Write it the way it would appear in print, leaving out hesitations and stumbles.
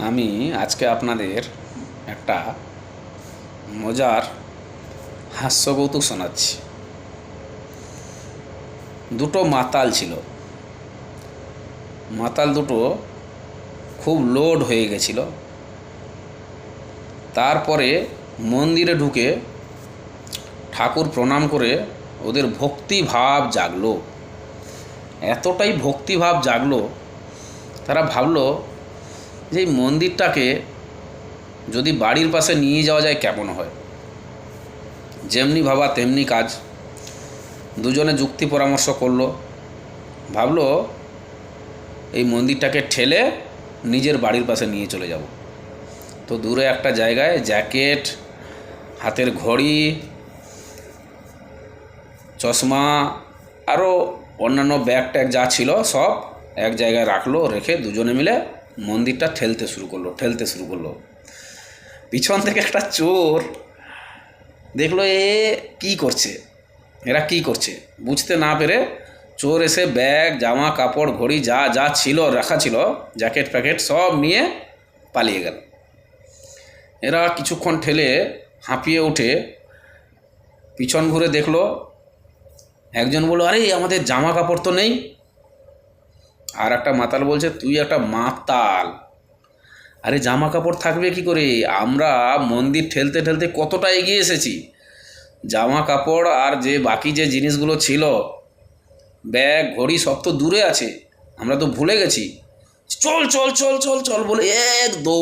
আমি আজকে আপনাদের একটা মজার হাস্যকৌতুক শোনাচ্ছি। দুটো মাতাল ছিল। মাতাল দুটো খুব লোড হয়ে গেছিল। তারপরে মন্দিরে ঢুকে ঠাকুর প্রণাম করে ওদের ভক্তিভাব জাগলো। এতটাই ভক্তিভাব জাগলো, তারা ভাবলো যে এই মন্দিরটাকে যদি বাড়ির পাশে নিয়ে যাওয়া যায় কেমন হয়। যেমনি ভাবা তেমনি কাজ। দুজনে যুক্তি পরামর্শ করলো, ভাবলো এই মন্দিরটাকে ঠেলে নিজের বাড়ির পাশে নিয়ে চলে যাব। তো দূরে একটা জায়গায় জ্যাকেট, হাতের ঘড়ি, চশমা আরও অন্যান্য ব্যাগ ট্যাগ যা ছিল সব এক জায়গায় রাখলো। রেখে দুজনে মিলে মন্দিরটা ঠেলতে শুরু করলো। পিছন থেকে একটা চোর দেখলো এরা কি করছে বুঝতে না পেরে চোর এসে ব্যাগ, জামা কাপড়, ঘড়ি যা যা ছিল রাখা ছিল, জ্যাকেট প্যাকেট সব নিয়ে পালিয়ে গেল। এরা কিছুক্ষণ ঠেলে হাঁপিয়ে উঠে পিছন ঘুরে দেখলো। একজন বলল, আরে আমাদের জামা কাপড় তো নেই। আর একটা মাতাল বলছে, তুই একটা মাতাল, আরে জামা কাপড় থাকবে কি করে? আমরা মন্দির ঠেলতে ঠেলতে কতটা এগিয়ে এসেছি। জামা কাপড় আর যে বাকি যে জিনিসগুলো ছিল, ব্যাগ, ঘড়ি সব তো দূরে আছে, আমরা তো ভুলে গেছি। চল চল চল চল চল বলে এক দৌড়